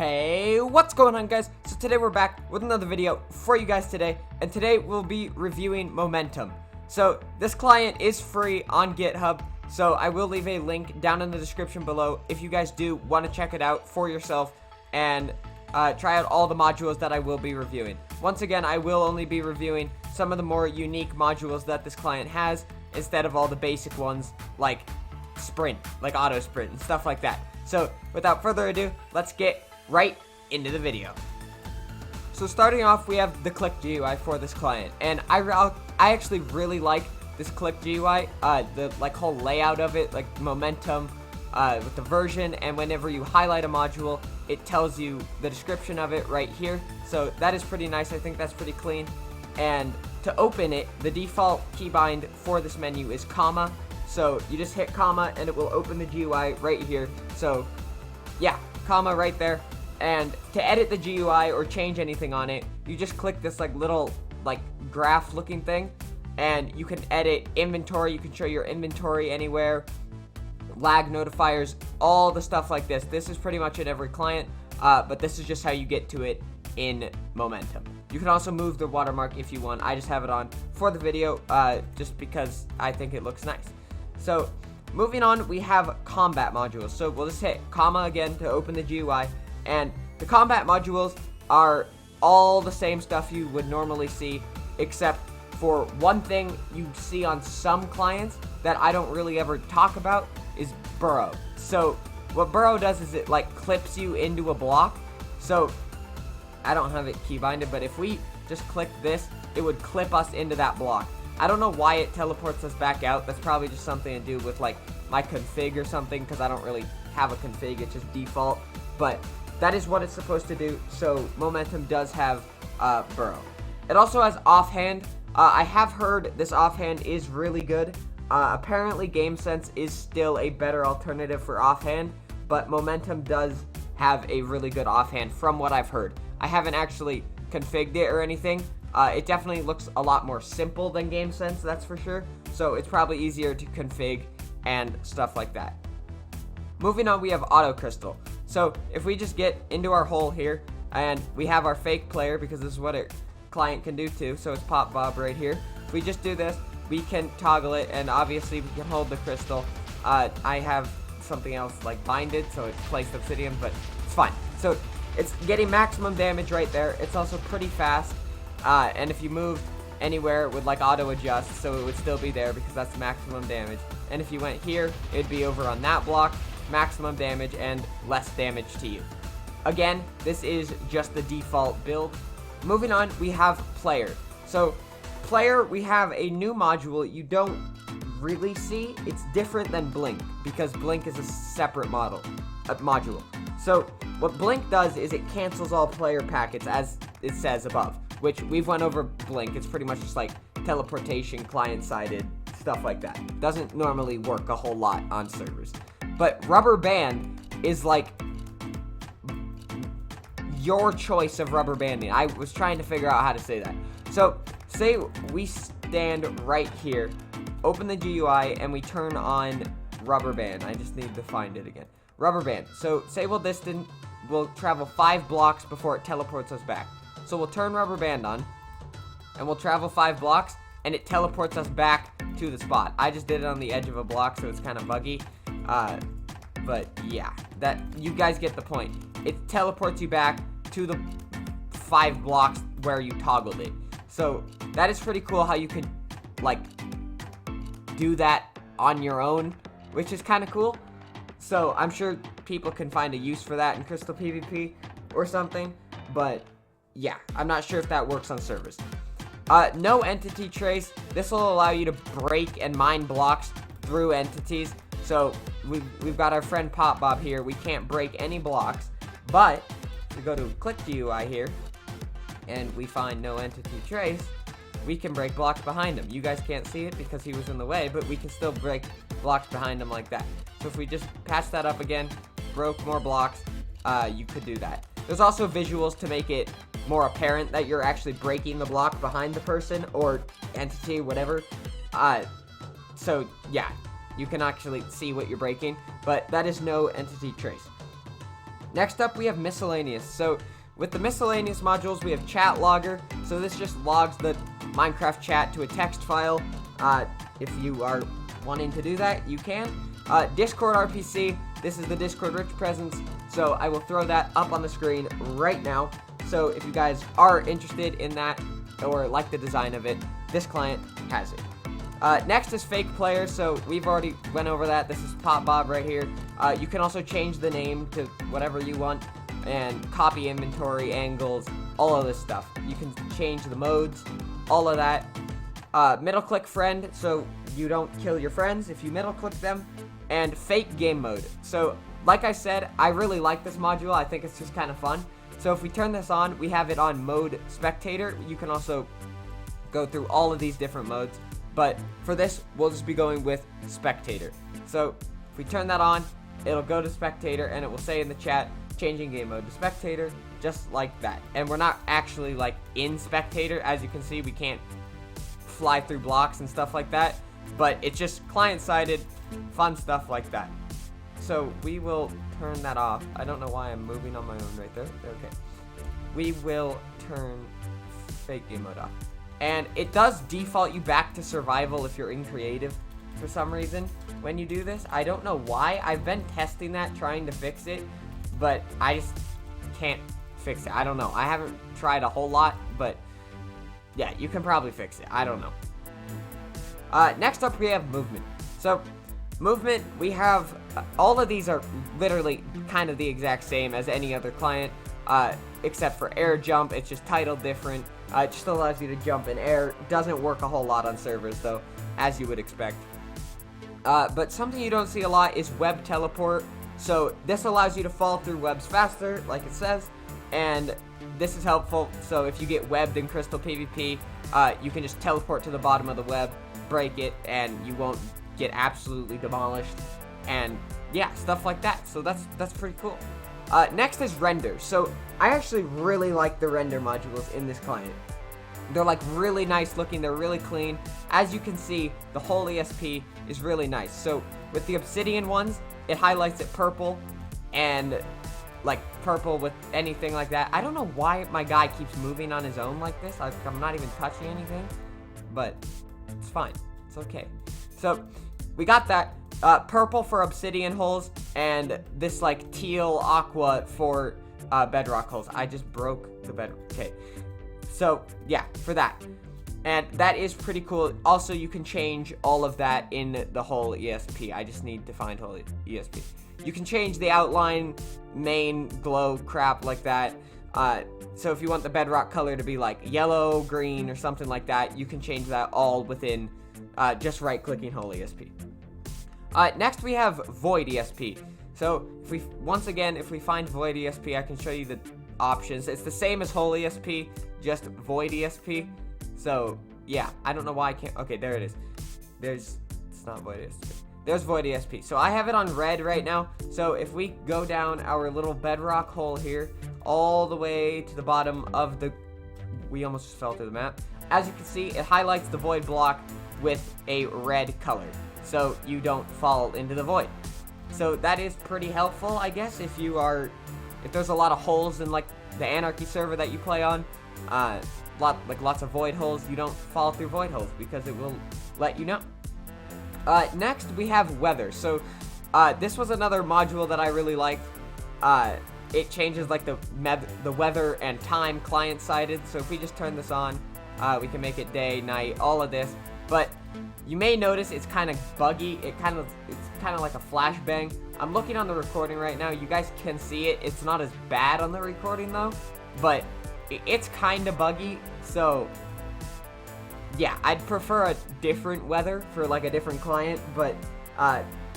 Hey, what's going on, guys? So today we're back with another video for you guys today, and today we'll be reviewing Momentum. So this client is free on GitHub, so I will leave a link down in the description below if you guys do want to check it out for yourself and try out all the modules that I will be reviewing. Once again, I will only be reviewing some of the more unique modules that this client has instead of all the basic ones like Sprint, like Auto Sprint and stuff like that. So without further ado, let's get right into the video. So starting off, we have the Click GUI for this client, and I actually really like this Click GUI, the whole layout of it, like Momentum, with the version, and whenever you highlight a module, it tells you the description of it right here. So that is pretty nice. I think that's pretty clean. And to open it, the default keybind for this menu is comma. So you just hit comma and it will open the GUI right here. So yeah, comma right there. And to edit the GUI or change anything on it, you just click this little graph looking thing, and you can edit inventory. You can show your inventory anywhere, lag notifiers, all the stuff like this. This is pretty much in every client, but this is just how you get to it in Momentum. You can also move the watermark if you want. I just have it on for the video just because I think it looks nice. So moving on, we have combat modules. So we'll just hit comma again to open the GUI. And the combat modules are all the same stuff you would normally see, except for one thing you see on some clients that I don't really ever talk about is burrow. So what burrow does is it clips you into a block. So I don't have it keybinded, but if we just click this, it would clip us into that block. I don't know why it teleports us back out. That's probably just something to do with my config or something, because I don't really have a config, it's just default. But that is what it's supposed to do. So Momentum does have burrow. It also has offhand. I have heard this offhand is really good. Apparently GameSense is still a better alternative for offhand, but Momentum does have a really good offhand from what I've heard. I haven't actually configured it or anything. It definitely looks a lot more simple than GameSense, that's for sure. So it's probably easier to config and stuff like that. Moving on, we have AutoCrystal. So if we just get into our hole here, and we have our fake player, because this is what a client can do too, so it's Pop Bob right here. If we just do this, we can toggle it, and obviously we can hold the crystal. I have something else binded, so it's placed obsidian, but it's fine. So it's getting maximum damage right there. It's also pretty fast, and if you move anywhere, it would auto adjust, so it would still be there because that's maximum damage. And if you went here, it'd be over on that block, maximum damage and less damage to you. Again, this is just the default build. Moving on, we have player. So player, we have a new module you don't really see. It's different than blink because blink is a separate module. So what blink does is it cancels all player packets, as it says above, which we've went over blink. It's pretty much just teleportation, client-sided, stuff like that. Doesn't normally work a whole lot on servers. But rubber band is your choice of rubber banding. I was trying to figure out how to say that. So say we stand right here, open the GUI, and we turn on rubber band. I just need to find it again. Rubber band. So say we'll travel 5 blocks before it teleports us back. So we'll turn rubber band on, and we'll travel 5 blocks, and it teleports us back to the spot. I just did it on the edge of a block, so it's kind of buggy. But yeah, that you guys get the point. It teleports you back to the 5 blocks where you toggled it. So that is pretty cool how you could do that on your own, which is kind of cool. So I'm sure people can find a use for that in Crystal PvP or something, but yeah, I'm not sure if that works on servers. No entity trace. This will allow you to break and mine blocks through entities. So we've got our friend Pop Bob here. We can't break any blocks, but we go to Click GUI here, and we find no entity trace. We can break blocks behind him. You guys can't see it because he was in the way, but we can still break blocks behind him like that. So if we just patch that up again, broke more blocks, you could do that. There's also visuals to make it more apparent that you're actually breaking the block behind the person or entity, whatever. So yeah, you can actually see what you're breaking, but that is no entity trace. Next up, we have miscellaneous. So with the miscellaneous modules, we have chat logger. So this just logs the Minecraft chat to a text file. If you are wanting to do that, you can. Discord RPC. This is the Discord rich presence. So I will throw that up on the screen right now. So if you guys are interested in that or like the design of it, this client has it. Next is fake player. So we've already went over that. This is Pop Bob right here. You can also change the name to whatever you want and copy inventory, angles, all of this stuff. You can change the modes, all of that. Middle click friend, so you don't kill your friends if you middle click them. And fake game mode. So like I said, I really like this module. I think it's just kind of fun. So if we turn this on, we have it on mode spectator. You can also go through all of these different modes, but for this, we'll just be going with spectator. So if we turn that on, it'll go to spectator and it will say in the chat, changing game mode to spectator, just like that. And we're not actually like in spectator. As you can see, we can't fly through blocks and stuff like that, but it's just client-sided, fun stuff like that. So we will turn that off. I don't know why I'm moving on my own right there. Okay. We will turn fake game mode off. And it does default you back to survival if you're in creative for some reason when you do this. I don't know why. I've been testing that, trying to fix it, but I just can't fix it. I don't know. I haven't tried a whole lot, but yeah, you can probably fix it. I don't know. Next up, we have movement. So movement, we have all of these are literally kind of the exact same as any other client, except for air jump. It's just titled different. It just allows you to jump in air. Doesn't work a whole lot on servers though, as you would expect. But something you don't see a lot is web teleport. So this allows you to fall through webs faster, like it says, and this is helpful. So if you get webbed in Crystal PvP, you can just teleport to the bottom of the web, break it, and you won't get absolutely demolished. And yeah, stuff like that. So that's pretty cool. Next is render. So I actually really like the render modules in this client. They're like really nice looking. They're really clean. As you can see, the whole ESP is really nice. So with the obsidian ones, it highlights it purple, and like purple with anything like that. I don't know why my guy keeps moving on his own like this. I'm not even touching anything, but it's fine. It's okay. So we got that. Purple for obsidian holes, and this like teal aqua for bedrock holes. I just broke the bed. Okay. So yeah, for that. And that is pretty cool. Also, you can change all of that in the whole ESP. I just need to find whole ESP. You can change the outline, main, glow, crap like that. So if you want the bedrock color to be like yellow, green, or something like that, you can change that all within just right-clicking whole ESP. Next, we have void ESP. So if we find void ESP, I can show you the options. It's the same as whole ESP, just void ESP. So yeah, I don't know why I can't. Okay, there it is. It's not void ESP. There's void ESP. So I have it on red right now. So if we go down our little bedrock hole here, all the way to the bottom of we almost fell through the map. As you can see, it highlights the void block with a red color, so you don't fall into the void. So that is pretty helpful, I guess, if there's a lot of holes in like the Anarchy server that you play on, lots of void holes, you don't fall through void holes because it will let you know. Next, we have weather. So this was another module that I really liked. It changes like the weather and time client-sided. So if we just turn this on, we can make it day, night, all of this. But you may notice it's kind of buggy. It's kind of like a flashbang. I'm looking on the recording right now. You guys can see it. It's not as bad on the recording though, but it's kind of buggy. So yeah, I'd prefer a different weather for like a different client, but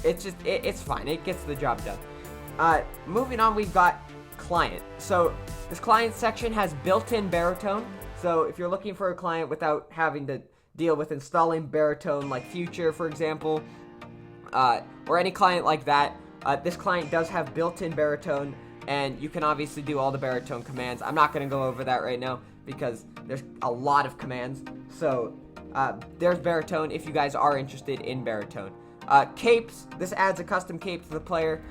it's fine. It gets the job done. Moving on, we've got client. So this client section has built-in baritone. So if you're looking for a client without having to deal with installing baritone, like Future, for example, or any client like that, this client does have built-in baritone, and you can obviously do all the baritone commands. I'm not going to go over that right now because there's a lot of commands. So there's baritone if you guys are interested in baritone. Capes, this adds a custom cape to the player.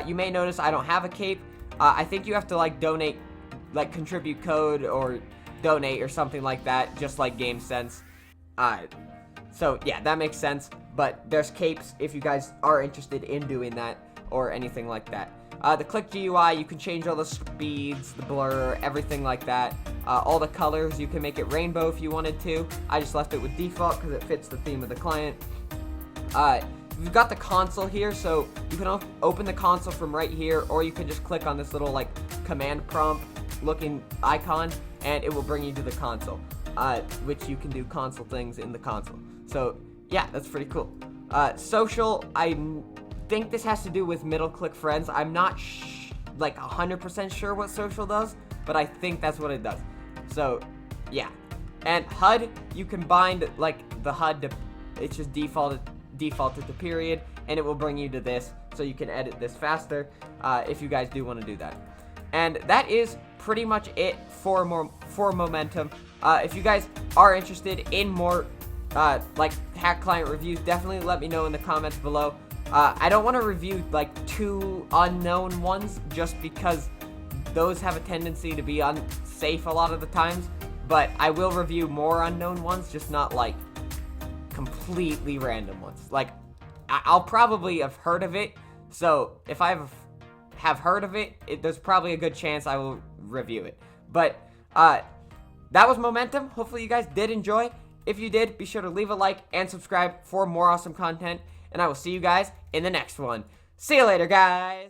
You may notice I don't have a cape. I think you have to like donate, like contribute code or donate or something like that, just like GameSense. So yeah, that makes sense. But there's capes if you guys are interested in doing that or anything like that. The click GUI, you can change all the speeds, the blur, everything like that. All the colors, you can make it rainbow if you wanted to. I just left it with default because it fits the theme of the client. You've got the console here, so you can open the console from right here, or you can just click on this little like command prompt looking icon, and it will bring you to the console, which you can do console things in the console. So yeah, that's pretty cool. Social, I think this has to do with middle click friends. I'm not like 100% sure what social does, but I think that's what it does. So yeah, and HUD, you can bind like the HUD to, it's just defaulted to period, and it will bring you to this, so you can edit this faster if you guys do want to do that. And that is pretty much it for Momentum. If you guys are interested in more like hack client reviews, definitely let me know in the comments below. I don't want to review like too unknown ones, just because those have a tendency to be unsafe a lot of the times, but I will review more unknown ones, just not like completely random ones. Like I'll probably have heard of it, so if I have heard of it, there's probably a good chance I will review it. But that was Momentum. Hopefully you guys did enjoy. If you did, be sure to leave a like and subscribe for more awesome content, and I will see you guys in the next one. See you later, guys.